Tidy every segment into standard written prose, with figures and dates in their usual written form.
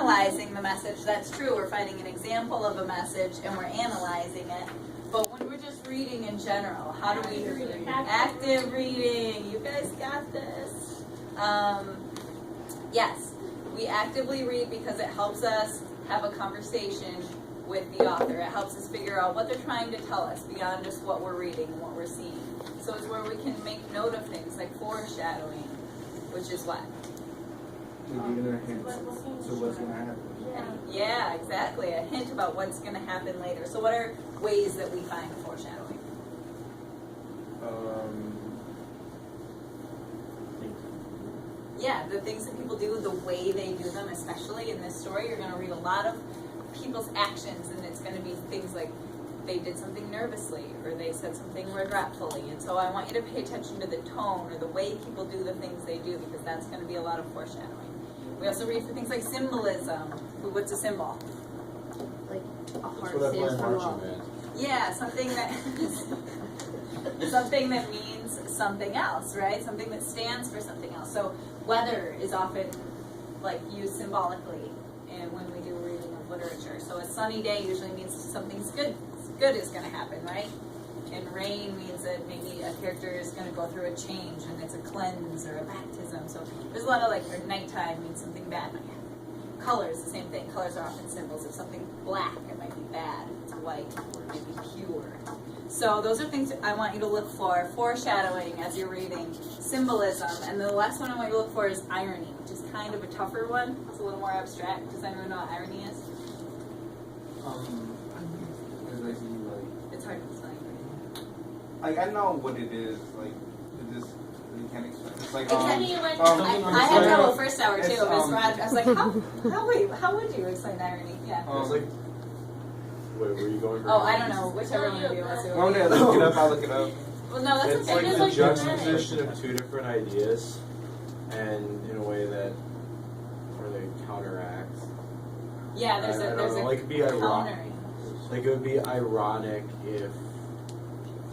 analyzing the message, that's true. We're finding an example of a message and we're analyzing it. But when we're just reading in general, how do we read? Active reading. You guys got this. Yes, we actively read because it helps us have a conversation with the author. It helps us figure out what they're trying to tell us beyond just what we're reading and what we're seeing. So it's where we can make note of things like foreshadowing, which is what? Giving a hint to what's going to happen. Yeah, exactly. A hint about what's going to happen later. So what are ways that we find foreshadowing? Yeah, the things that people do, the way they do them, especially in this story, you're going to read a lot of people's actions, and it's going to be things like they did something nervously, or they said something regretfully. And so I want you to pay attention to the tone or the way people do the things they do, because that's going to be a lot of foreshadowing. We also read for things like symbolism. What's a symbol? Like a heart stands for love. Yeah, something that something that means something else, right? Something that stands for something else. So weather is often like used symbolically when we do reading of literature. So a sunny day usually means something's good is going to happen, right? And rain means that maybe a character is going to go through a change and it's a cleanse or a baptism. So there's a lot of or nighttime means something bad might happen. Colors, the same thing. Colors are often symbols. If something's black, it might be bad. If it's white, it might be pure. So those are things I want you to look for. Foreshadowing as you're reading. Symbolism. And the last one I want you to look for is irony, which is kind of a tougher one. It's a little more abstract. Does anyone know what irony is? It's hard to explain. Like, I know what it is. Like, it just you can't explain. It's like I had trouble first hour too. I was like, how would you explain irony? Yeah. It's like, wait, were you going for? Oh, I don't know. Whichever one of you wants to. Well, yeah, look it up. I'll look it up. Well, no, that's It's okay. like the juxtaposition of two different ideas, and in a way that where they counteract. Yeah, there's a like it'd be ironic. countering. Like it would be ironic if.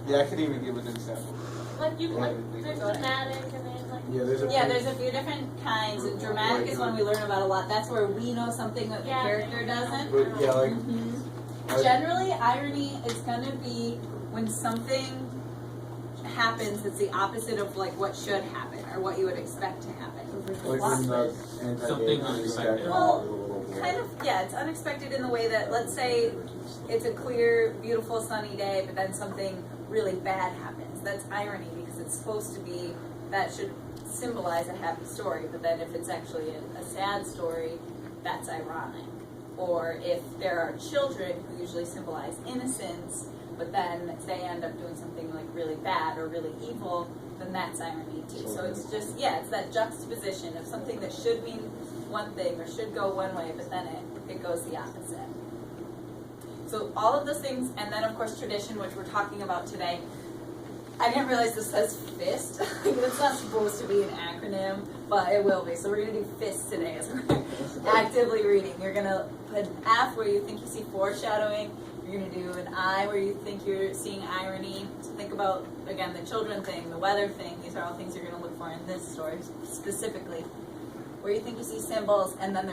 Yeah, I could even give an example. Like you, like there's dramatic and there's like. Yeah, there's a few different kinds. And dramatic is one we learn about a lot. That's where we know something that the character doesn't. But yeah, like. Generally, irony is going to be when something happens that's the opposite of like what should happen or what you would expect to happen. Like when the something unexpected. Well, kind of, yeah, it's unexpected in the way that, let's say it's a clear, beautiful, sunny day, but then something really bad happens. That's irony because it's supposed to be, that should symbolize a happy story, but then if it's actually a sad story, that's ironic. Or if there are children who usually symbolize innocence, but then they end up doing something like really bad or really evil, then that's irony too. So it's just, yeah, it's that juxtaposition of something that should mean one thing or should go one way, but then it goes the opposite. So all of those things, and then of course tradition, which we're talking about today. I didn't realize this says FIST. It's not supposed to be an acronym, but it will be. So we're going to do FIST today as we're actively reading. You're going to put an F where you think you see foreshadowing. You're going to do an I where you think you're seeing irony. So think about, again, the children thing, the weather thing. These are all things you're going to look for in this story specifically. Where you think you see symbols, and then there's